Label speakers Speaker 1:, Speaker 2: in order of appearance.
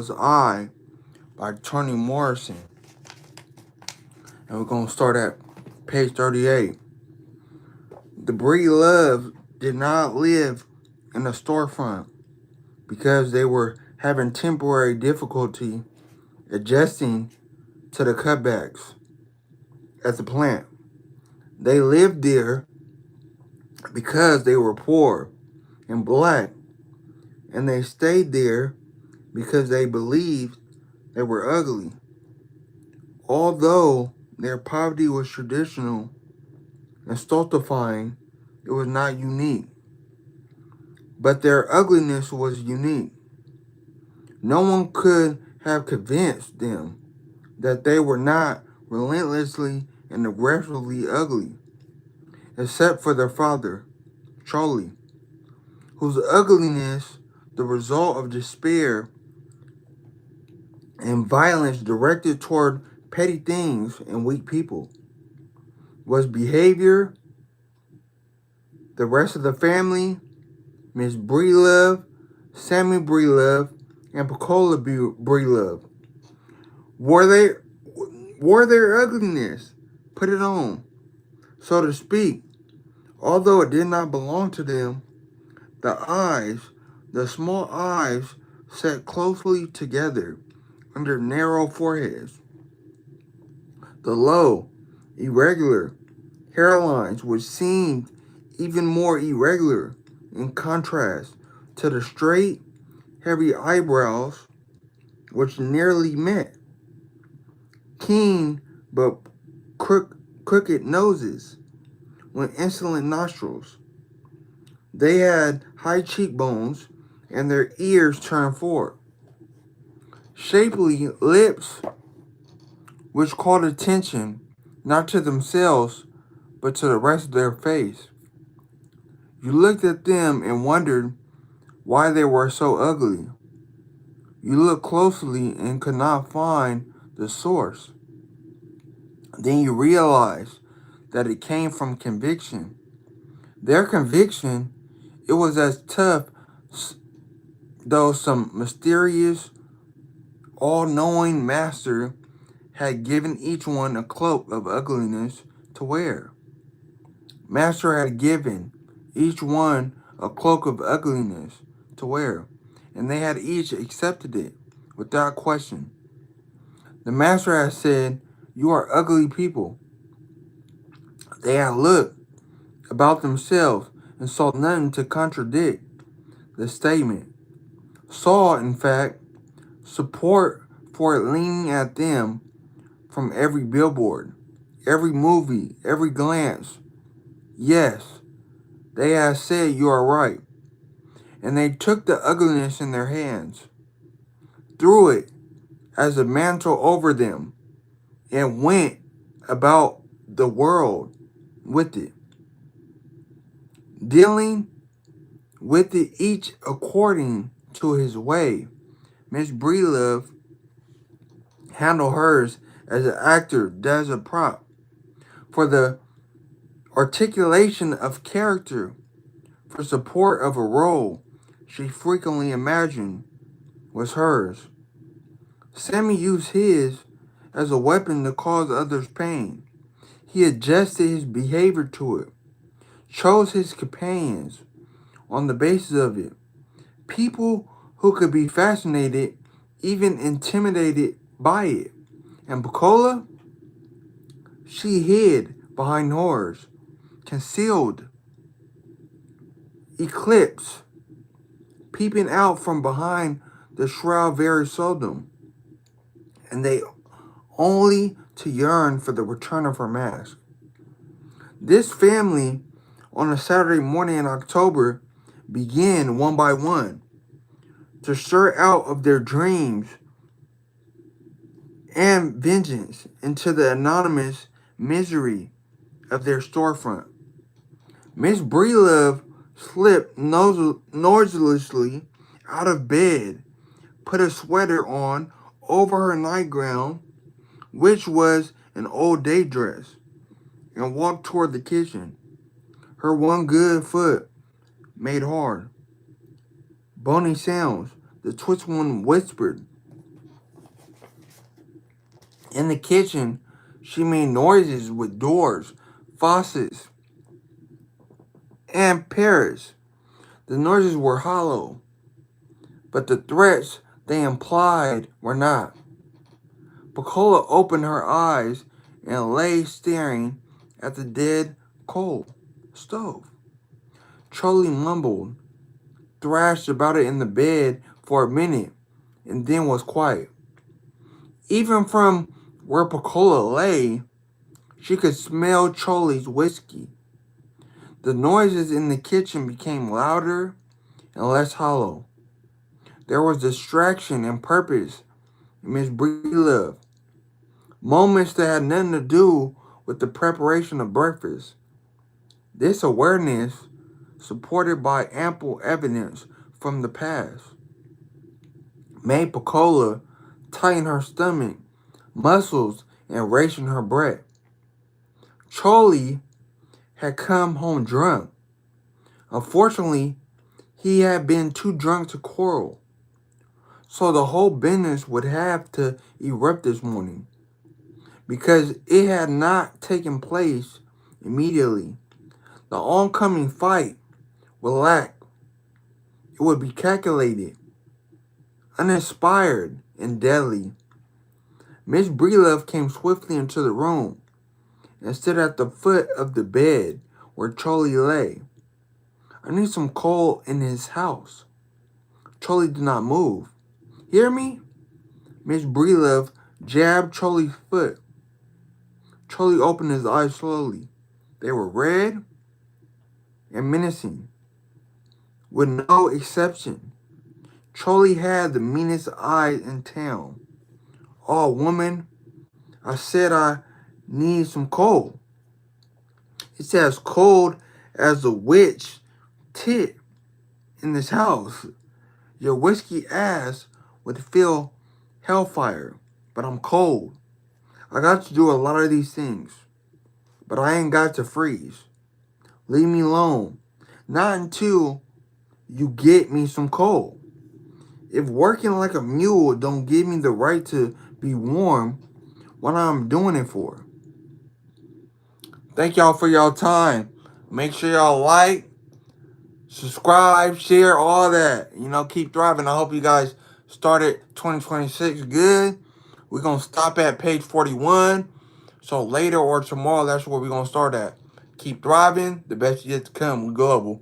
Speaker 1: I by Toni Morrison. And we're going to start at page 38. The breed love did not live in a storefront because they were having temporary difficulty adjusting to the cutbacks at the plant. They lived there because they were poor and black, and they stayed there because they believed they were ugly. Although their poverty was traditional and stultifying, it was not unique. But their ugliness was unique. No one could have convinced them that they were not relentlessly and aggressively ugly, except for their father, Charlie, whose ugliness, the result of despair and violence directed toward petty things and weak people, was behavior. The rest of the family, Miss Breelove, Sammy Breelove, and Piccola Breelove, wore their ugliness, put it on, so to speak, although it did not belong to them. The eyes, the small eyes, set closely together under narrow foreheads. The low, irregular hairlines, which seemed even more irregular in contrast to the straight, heavy eyebrows, which nearly met. Keen but crooked noses with insolent nostrils. They had high cheekbones and their ears turned forward. Shapely lips which called attention not to themselves but to the rest of their face. You looked at them and wondered why they were so ugly. You looked closely and could not find the source. Then you realized that it came from conviction. Their conviction, it was as tough though some mysterious, all-knowing master had given each one a cloak of ugliness to wear. Master had given each one a cloak of ugliness to wear, and they had each accepted it without question. The master had said, "You are ugly people." They had looked about themselves and saw nothing to contradict the statement. Saw, in fact, support for it leaning at them from every billboard, every movie, every glance. Yes, they had said you are right. And they took the ugliness in their hands, threw it as a mantle over them, and went about the world with it, dealing with it each according to his way. Miss Breelove handled hers as an actor does a prop. For the articulation of character, for support of a role she frequently imagined was hers. Sammy used his as a weapon to cause others pain. He adjusted his behavior to it, chose his companions on the basis of it. People who could be fascinated, even intimidated by it. And Piccola, she hid behind horrors, concealed, eclipsed, peeping out from behind the shroud very seldom, and they only to yearn for the return of her mask. This family, on a Saturday morning in October, began one by one to stir out of their dreams and vengeance into the anonymous misery of their storefront. Miss Breelove slipped noiselessly out of bed, put a sweater on over her nightgown, which was an old day dress, and walked toward the kitchen. Her one good foot made hard, bony sounds. The twitch one whispered, In the kitchen, she made noises with doors, faucets, and parrots. The noises were hollow, but the threats they implied were not. Pecola opened her eyes and lay staring at the dead coal stove. Charlie mumbled, thrashed about it in the bed for a minute, and then was quiet. Even from where Pecola lay, she could smell Charlie's whiskey. The noises in the kitchen became louder and less hollow. There was distraction and purpose in Miss Breedlove. Moments that had nothing to do with the preparation of breakfast. This awareness, supported by ample evidence from the past, made Pecola tighten her stomach, muscles, and ration her breath. Charlie had come home drunk. Unfortunately, he had been too drunk to quarrel, so the whole business would have to erupt this morning. Because it had not taken place immediately, the oncoming fight would lack. It would be calculated, uninspired, and deadly. Miss Breedlove came swiftly into the room and stood at the foot of the bed where Charlie lay. I need some coal in his house. Charlie did not move. Hear me? Miss Breedlove jabbed Charlie's foot. Charlie opened his eyes slowly. They were red and menacing, with no exception. Charlie had the meanest eyes in town. Oh, woman, I said I need some coal. It's as cold as a witch tit in this house. Your whiskey ass would feel hellfire, but I'm cold. I got to do a lot of these things, but I ain't got to freeze. Leave me alone. Not until you get me some coal. If working like a mule don't give me the right to be warm, what I'm doing it for? Thank y'all for y'all time. Make sure y'all like, subscribe, share, all that. Keep thriving. I hope you guys started 2026 good. We're going to stop at page 41. So later or tomorrow, that's where we're going to start at. Keep thriving. The best is yet to come. We global.